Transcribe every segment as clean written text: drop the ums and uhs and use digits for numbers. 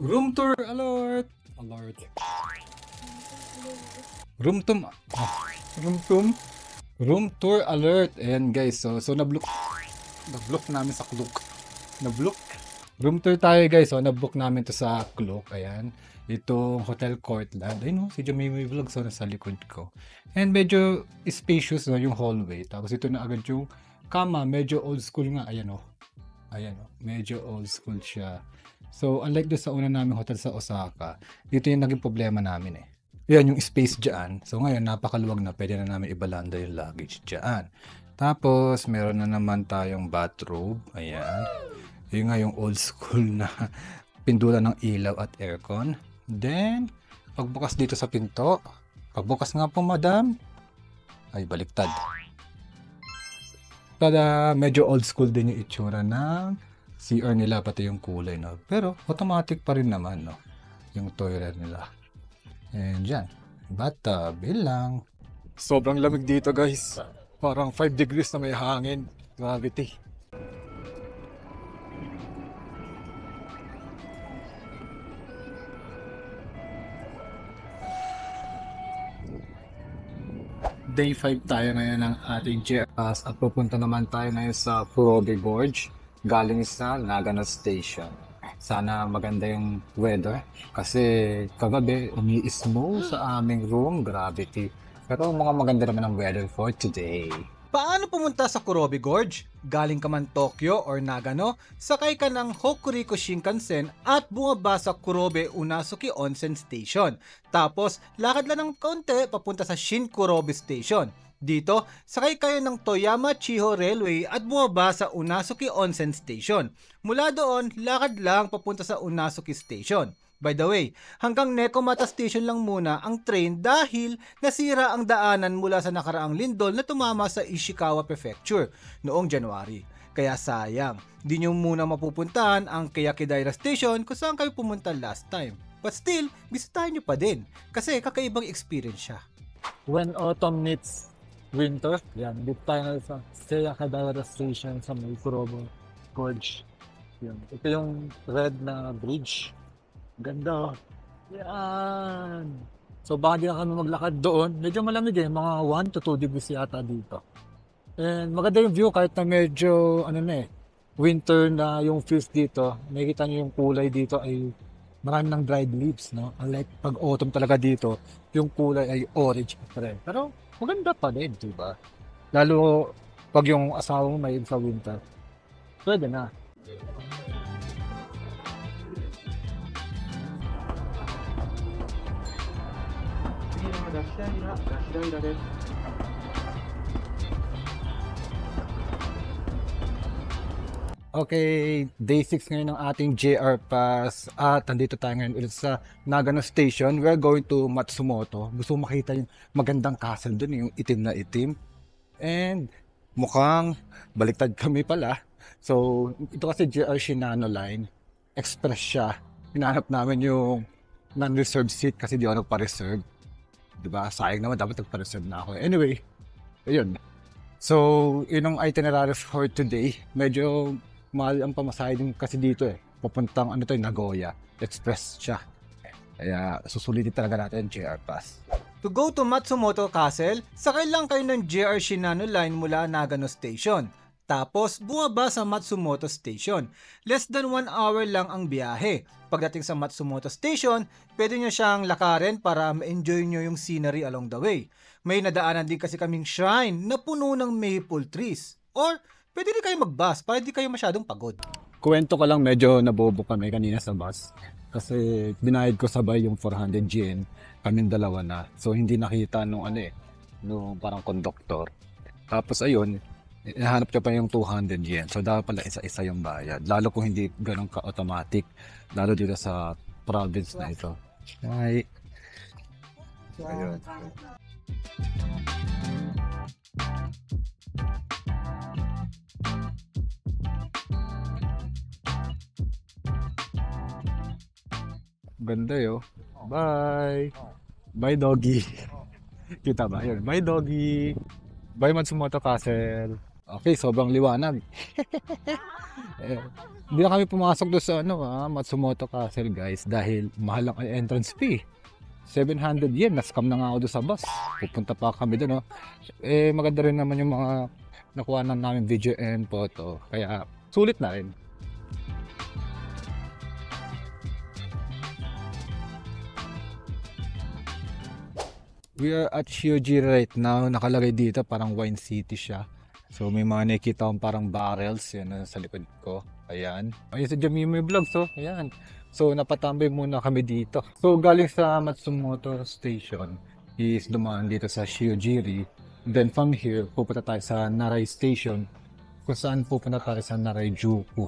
Room tour alert! Alert. Room tour. Room tour. Room tour alert. Ayan guys. So na-block namin sa Klook. Na-block. Room tour tayo guys. So na-book namin to sa Klook. Ayan. Itong Hotel Courtland. Ayun, no? Si Jamie Vlog so nasa likod ko. And medyo spacious no, yung hallway. Tapos ito na agad yung kama. Medyo old school nga. Ayan o. Ayan o. Medyo old school siya. So, unlike doon sa una namin hotel sa Osaka, dito yung naging problema namin eh. Yan, yung space dyan. So, ngayon, napakaluwag na. Pwede na namin ibalanda yung luggage dyan. Tapos, meron na naman tayong bathrobe. Ayan. Yun nga yung old school na pindulan ng ilaw at aircon. Then, pagbukas dito sa pinto. Pagbukas nga po, madam. Ay, baliktad. Tada, medyo old school din yung itsura ng CR nila, pati yung kulay, no? Pero, automatic pa rin naman, no? Yung toilet nila. And dyan, bathtub, lang. Sobrang lamig dito, guys. Parang 5 degrees na may hangin. Gravity. Day 5 tayo ngayon ng ating GRS at pupunta naman tayo ngayon sa Kurobe Gorge galing sa Nagano Station. Sana maganda yung weather kasi kagabi umi-snow sa aming room, gravity. Pero mga maganda naman ang weather for today. Paano pumunta sa Kurobe Gorge? Galing ka man Tokyo or Nagano, sakay ka ng Hokuriku Shinkansen at bumaba sa Kurobe Unasuki Onsen Station. Tapos, lakad lang ng kaunti papunta sa Shin-Kurobe Station. Dito, sakay kayo ng Toyama Chiho Railway at bumaba sa Unasuki Onsen Station. Mula doon, lakad lang papunta sa Unasuki Station. By the way, hanggang Nekomata Station lang muna ang train dahil nasira ang daanan mula sa nakaraang lindol na tumama sa Ishikawa Prefecture noong January. Kaya sayang, di nyo muna mapupuntahan ang Keyakidaira Station kung saan kayo pumunta last time. But still, bisitahin nyo pa din kasi kakaibang experience siya. When autumn meets winter, yan, dito tayo sa Keyakidaira Station sa may Kurobe Gorge. Yan. Ito yung red na bridge. Ganda. Yan. So baka di na kami maglakad doon. Medyo malamig eh. Mga 1 to 2 degrees yata dito. And maganda yung view kahit na medyo winter na yung feels dito. Nakikita nyo yung kulay dito ay marami ng dried leaves. No? Unlike pag autumn talaga dito, yung kulay ay orange pa rin. Pero maganda pa din, diba? Lalo pag yung asawa mo may sa winter. Pwede na. Okay, day 6 ngayon ng ating JR Pass at nandito tayo ngayon ulit sa Nagano Station. We're going to Matsumoto. Gusto mo makita yung magandang castle dun, yung itim na itim. And mukhang baliktad kami pala. So, ito kasi JR Shinano Line. Express siya. Hinahanap namin yung non-reserved seat kasi di ako nagpa-reserve. Diba? Sayang naman, dapat nagpa-reserve na ako. Anyway, ayun. So, yun ang itinerary for today. Medyo mahal ang pamasahe din kasi dito eh. Papuntang Nagoya. Express siya. Kaya susulitin talaga natin JR Pass. To go to Matsumoto Castle, sakay lang kayo ng JR Shinano Line mula Nagano Station. Tapos, bumaba sa Matsumoto Station. Less than 1 hour lang ang biyahe. Pagdating sa Matsumoto Station, pwede nyo siyang lakarin para ma-enjoy nyo yung scenery along the way. May nadaanan din kasi kaming shrine na puno ng maple trees. Or, pwede rin kayo mag-bus para di kayo masyadong pagod. Kuwento ko lang, medyo nabobo kami kanina sa bus. Kasi binayad ko sabay yung 400 yen. Kaming dalawa na. So hindi nakita nung nung parang conductor. Tapos ayun, hinahanap ko pa yung 200 yen. So dapat pala isa-isa yung bayad. Lalo kung hindi ganun ka-automatic. Lalo dito sa province na ito. Hi. Ayun. Ganda yo. Bye. Bye doggy. Kita ba? Yun. Bye doggy. Bye Matsumoto Castle. Okay, sobrang liwanag. Eh, Hindi na kami pumasok doon sa Matsumoto Castle guys dahil mahal ang entrance fee. 700 yen, na-scam na nga ako doon sa bus. Pupunta pa kami doon, no? Maganda rin naman yung mga nakuha na namin video and photo. Kaya sulit na rin. We are at Shiojiri right now. Nakalagay dito parang wine city siya. So may mga nakikita akong parang barrels yan sa likod ko. Ayan. Ayun sa Jamimi Vlogs, so ayan. So napatambay muna kami dito. So galing sa Matsumoto Station is dumaan dito sa Shiojiri. Then from here, pupunta tayo sa Narai Station kung saan pupunta tayo sa Narajuku.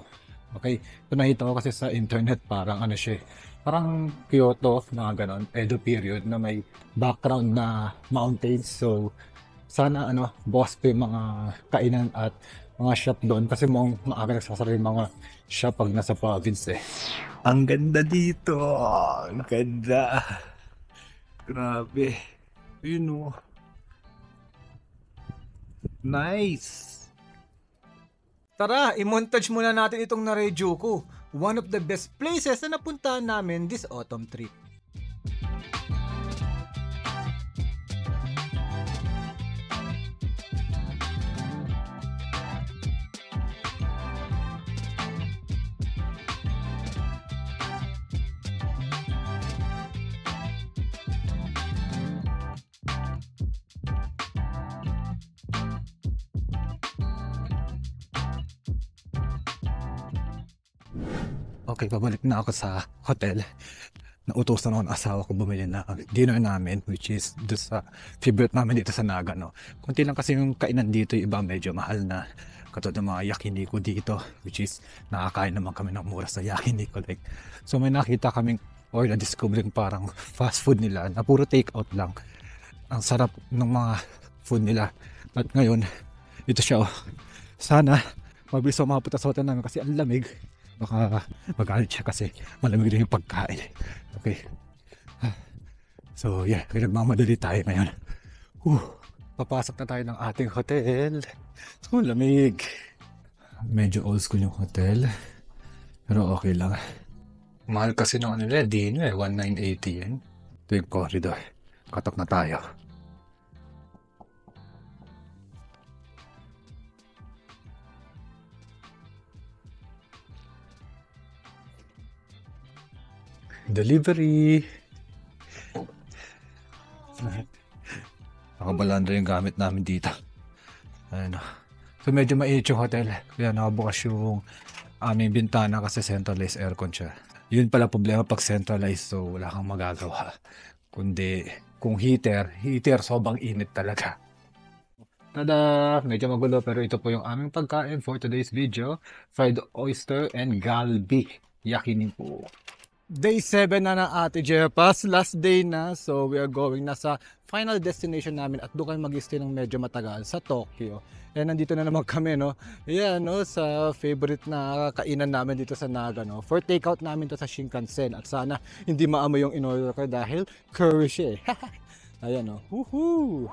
Okay? Ito nakita ko kasi sa internet parang ano siya, parang Kyoto, mga ganon, Edo period na may background na mountains. So sana bukas pa yung mga kainan at mga shop doon kasi maaga nagsasara yung mga shop pag nasa province eh. Ang ganda dito. Ang ganda. Grabe. Yun o. Nice. Tara, i-montage muna natin itong Narajuku, one of the best places na napuntahan namin this autumn trip. Okay, pabalik na ako sa hotel. Nautosan ako ng asawa ko bumili na dinner namin, which is doon sa favorite namin dito sa Nagano. Kunti lang kasi yung kainan dito, yung iba medyo mahal na. Katulad ng mga yakiniku dito, which is nakakain naman kami ng mura sa yakiniku. Like, so may nakita kaming or na-discovering parang fast food nila na puro take out lang. Ang sarap ng mga food nila. At ngayon, ito siya. Sana mabilis ako makapunta sa hotel namin kasi ang lamig. Baka magalit siya kasi malamig rin yung pagkain. Okay. So yeah, nagmamadali tayo ngayon. Papasok na tayo ng ating hotel. So lamig. Medyo old school yung hotel. Pero okay lang. Mahal kasi nung nila, dinner 1980 yan. Ito yung corridor. Katok na tayo. Delivery. Nakabalandra yung gamit namin dito. Ayun. So medyo mainit yung hotel. Kaya nakabukas yung aming bintana kasi centralized aircon siya. Yun pala problema pag centralized, so wala kang magagawa. Kundi kung heater sobrang init talaga. Tada! Medyo magulo pero ito po yung aming pagkain for today's video. Fried oyster and galbi. Yakiniku. Day 7 na ng Ate Jepas, last day na, so we are going na sa final destination namin at doon kami mag-stay ng medyo matagal sa Tokyo. And nandito na naman kami, no? Ayan, no, sa favorite na kainan namin dito sa Nagano. For takeout namin to sa Shinkansen at sana hindi maamoy yung in-order ko dahil curry siya eh. Ayan, no? Woohoo!